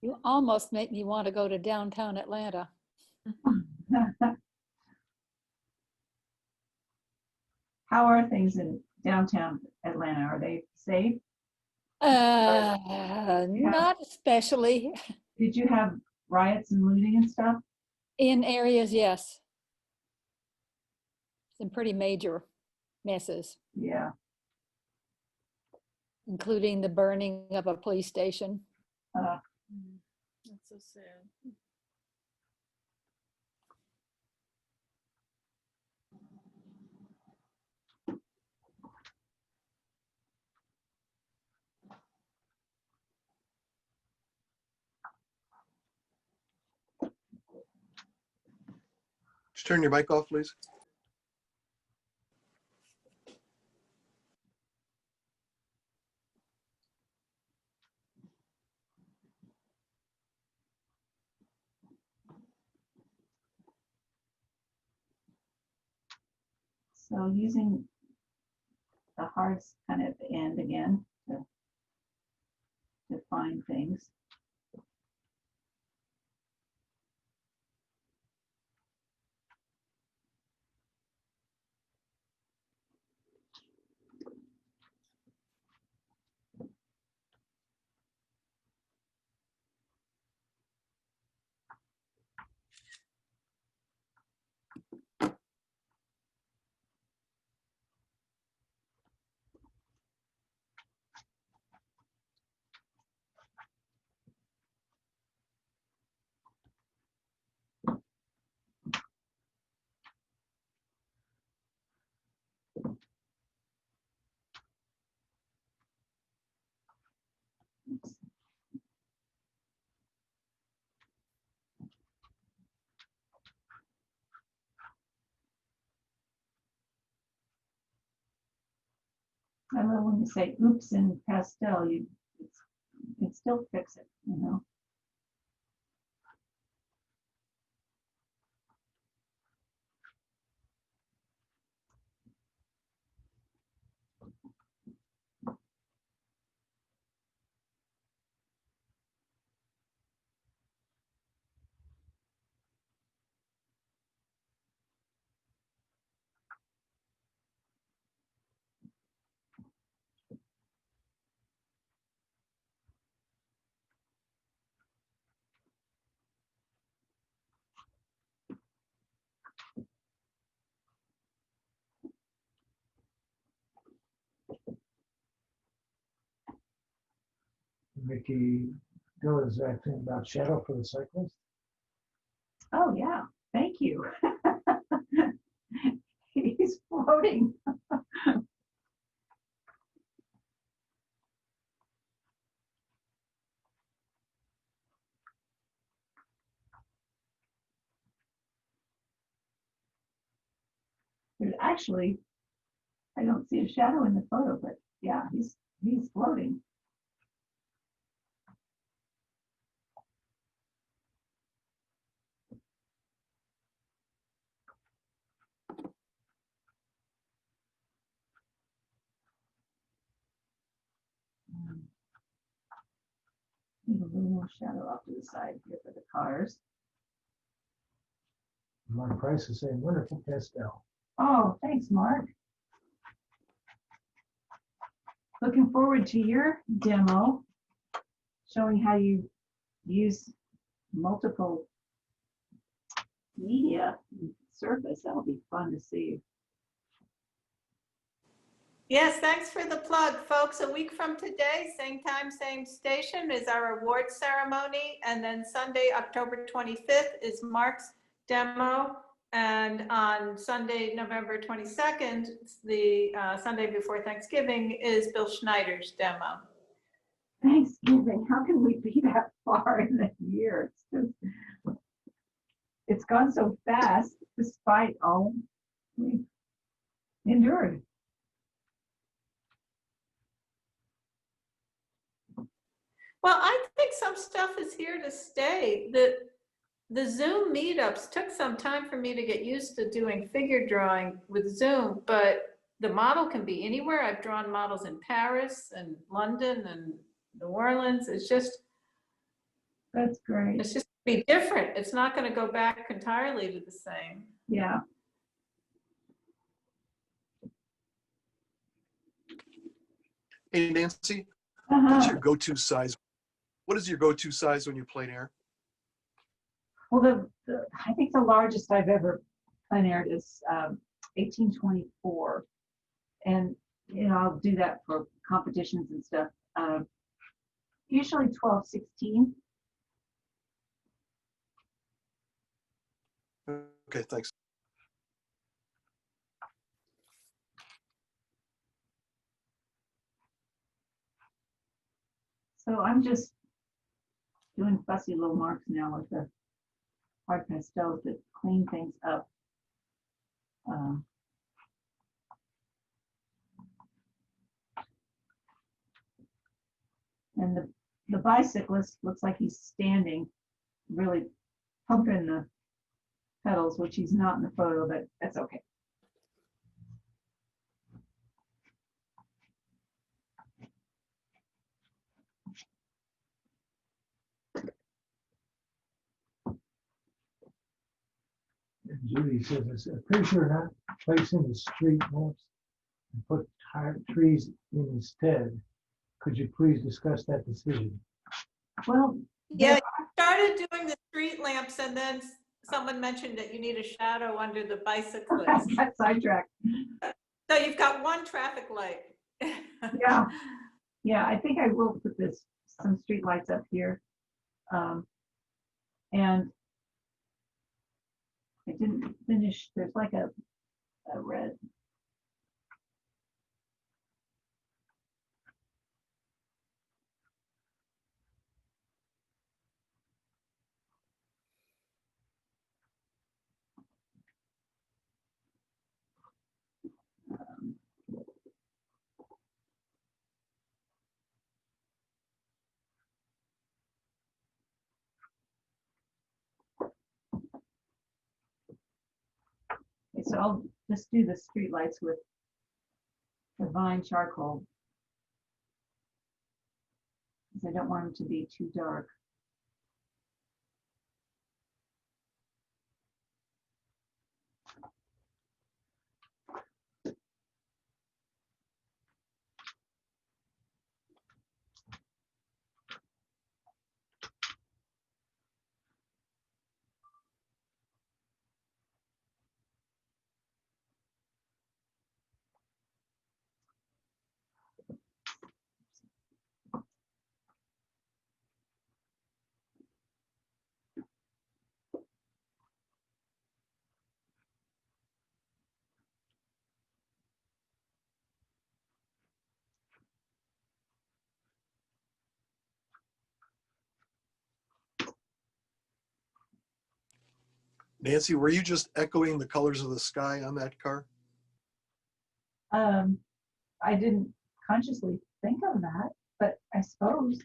You almost make me want to go to downtown Atlanta. How are things in downtown Atlanta? Are they safe? Not especially. Did you have riots and looting and stuff? In areas, yes. Some pretty major messes, Yeah. including the burning of a police station. That's so sad. Just turn your mic off, please. So using the hearts kind of at the end again to find things. Oops. I love when you say oops in pastel, you can still fix it, you know. Mickey Dill is acting about shadow for the cyclist. Oh, yeah, thank you. He's floating. There's actually, I don't see a shadow in the photo, but yeah, he's floating. Need a little more shadow off to the side here for the cars. Mark Price is saying wonderful pastel. Oh, thanks, Mark. Looking forward to your demo showing how you use multiple media surface. That'll be fun to see. Yes, thanks for the plug, folks. A week from today, same time, same station, is our award ceremony. And then Sunday, October 25th is Mark's demo. And on Sunday, November 22nd, the Sunday before Thanksgiving, is Bill Schneider's demo. Thanksgiving, how can we be that far in the year? It's gone so fast despite all we've endured. Well, I think some stuff is here to stay. The Zoom meetups took some time for me to get used to doing figure drawing with Zoom, but the model can be anywhere. I've drawn models in Paris and London and New Orleans. It's just, That's great. it's just be different. It's not going to go back entirely to the same. Yeah. Hey, Nancy, what's Uh-huh. your go-to size? What is your go-to size when you plein air? Well, I think the largest I've ever plein aired is 1824. And, you know, I'll do that for competitions and stuff. Usually 1216. Okay, thanks. So I'm just doing fussy little marks now with the hard pastels that clean things up. And the bicyclist looks like he's standing, really pumping the pedals, which he's not in the photo, but that's okay. Judy says, it's pretty sure not placing the street lamps and put trees in instead. Could you please discuss that decision? Well, Yeah, I started doing the street lamps and then someone mentioned that you need a shadow under the bicyclist. got sidetracked. So you've got one traffic light. Yeah. Yeah, I think I will put some street lights up here. And I didn't finish, there's like a red. Okay, so I'll just do the street lights with the vine charcoal, because I don't want them to be too dark. Nancy, were you just echoing the colors of the sky on that car? I didn't consciously think of that, but I suppose,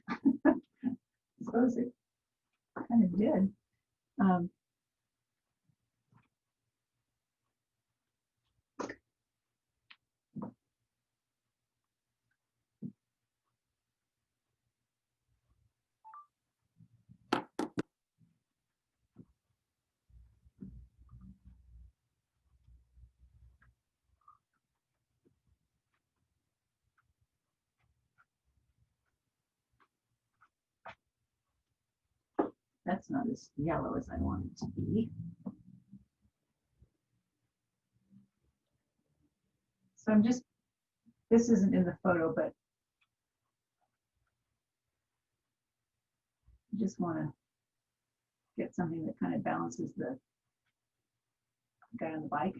suppose it kind of did. That's not as yellow as I want it to be. So I'm just, this isn't in the photo, but I just want to get something that kind of balances the guy on the bike.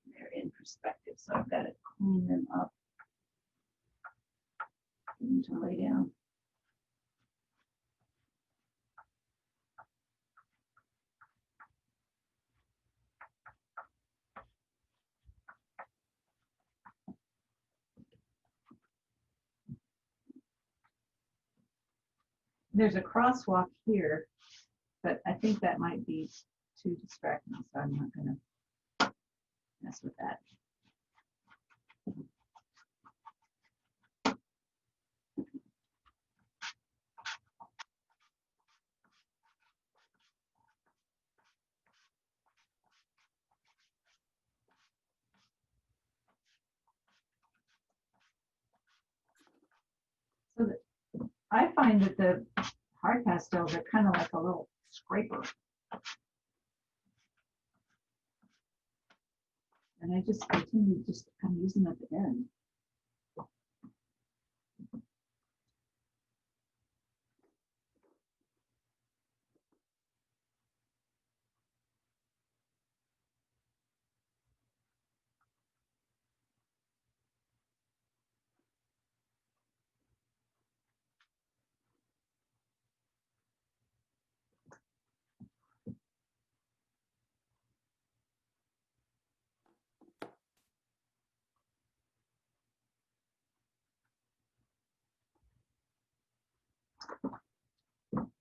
They're in perspective, so I've got to clean them up. Need to lay down. There's a crosswalk here, but I think that might be too distracting, so I'm not going to mess with that. So that I find that the hard pastels are kind of like a little scraper. And I just continue just kind of using them at the end.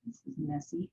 This is messy.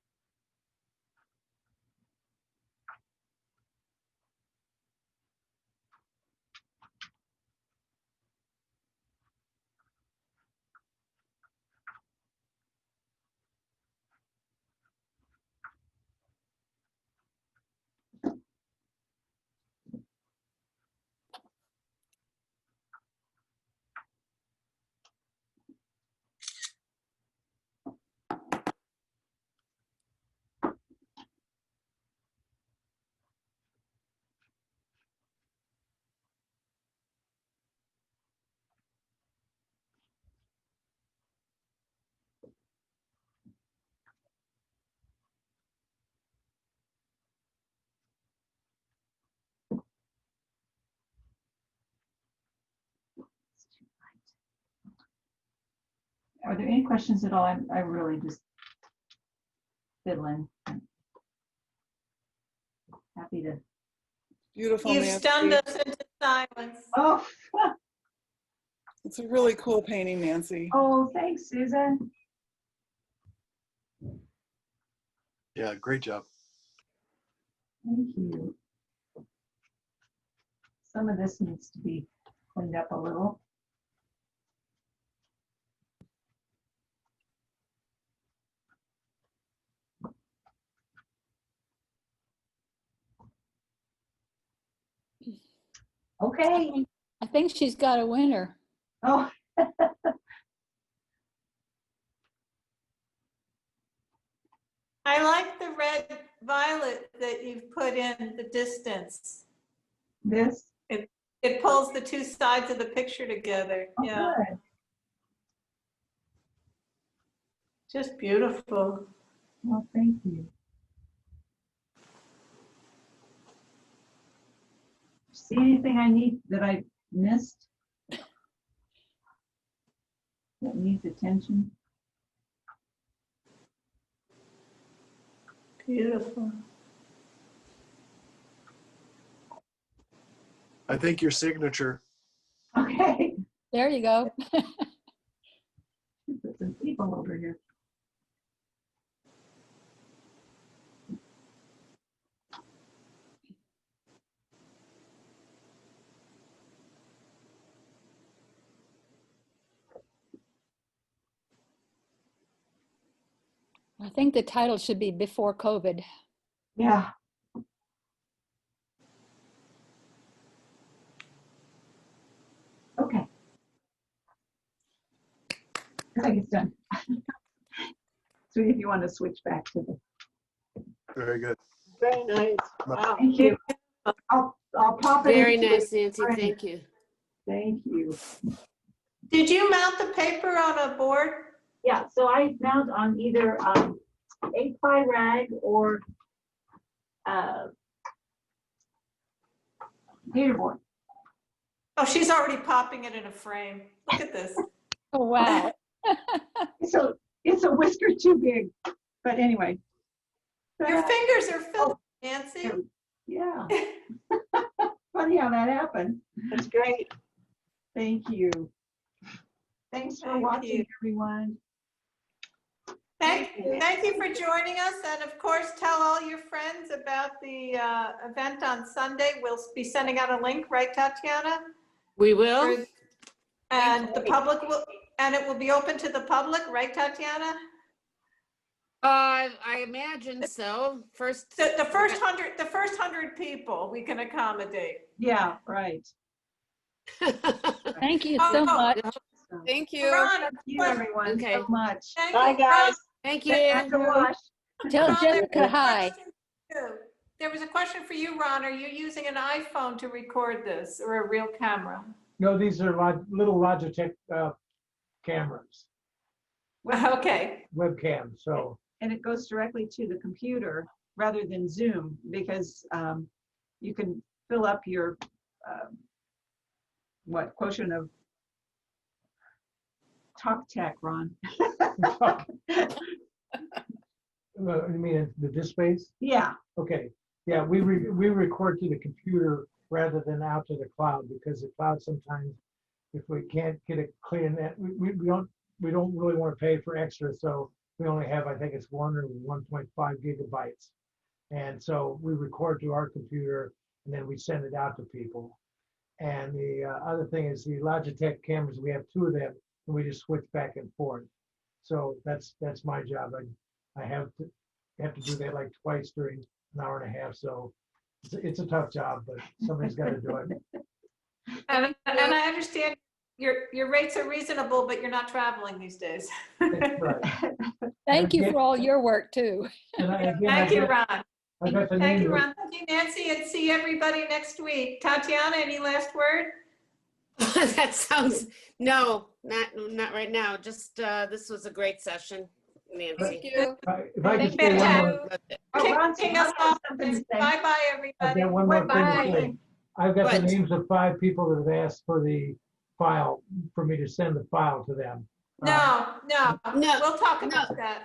Are there any questions at all? I really just fiddling. Happy to. Beautiful, You've Nancy. stunned us into silence. Oh, It's a really cool painting, Nancy. oh, thanks, Susan. Yeah, great job. Thank you. Some of this needs to be cleaned up a little. Okay. I think she's got a winner. Oh. I like the red violet that you've put in the distance. This? It pulls the two sides of the picture together. Oh, Yeah, good. just beautiful. Well, thank you. See anything I need that I missed? That needs attention? Beautiful. I think your signature. Okay. There you go. Put some people over here. I think the title should be Before COVID. Yeah. Okay. I think it's done. So if you want to switch back to the. Very good. Very nice. Wow. Thank you. I'll pop it. Very into nice, the Nancy. frame. Thank you. Thank you. Did you mount the paper on a board? Yeah, so I mount on either 8-ply rag or paperboard. Oh, she's already popping it in a frame. Look at this. Oh, wow. So it's a whisker too big, but anyway. Your fingers are filled, Nancy. Yeah. Funny how that happened. That's great. Thank you. Thanks for Thank watching, you. everyone. Thank you for joining us. And of course, tell all your friends about the event on Sunday. We'll be sending out a link, right, Tatiana? We will. And the public will, and it will be open to the public, right, Tatiana? I imagine so. First, The first 100 people we can accommodate. Yeah, right. Thank you Oh, so oh. much. Thank you. Ron, Thank you, everyone, Okay. so much. thank Bye, you. guys. Thank Back to you. wash. Tell Ron, there was Jessica a hi. question for you. There was a question for you, Ron. Are you using an iPhone to record this or a real camera? No, these are little Logitech cameras, Okay. webcams. So And it goes directly to the computer rather than Zoom because you can fill up your quotient of talk tech, Ron. you mean the disk space? Yeah, Okay. Yeah, we record to the computer rather than out to the cloud because the cloud sometimes, if we can't get a clear net, we don't really want to pay for extra. So we only have, I think it's 1 or 1.5 gigabytes. And so we record to our computer and then we send it out to people. And the other thing is the Logitech cameras, we have 2 of them and we just switch back and forth. So that's my job. I have to do that like twice during an hour and a half. So it's a tough job, but somebody's got to do it. And I understand your rates are reasonable, but you're not traveling these days. That's right. Thank you for all your work too. And Thank you, Ron. I got the Thank names you, of- Ron. Thank you, Nancy, and see everybody next week. Tatiana, any last word? That sounds, no, not right now. Just, this was a great session, Nancy. Thank you. If I could say one more, Oh, Ron, Kicking us off. something to say. Bye-bye, I've everybody. got one more thing to Bye. say. I've got the What? names of 5 people that have asked for the file, for me to send the file to them. No, No, we'll talk no. about that.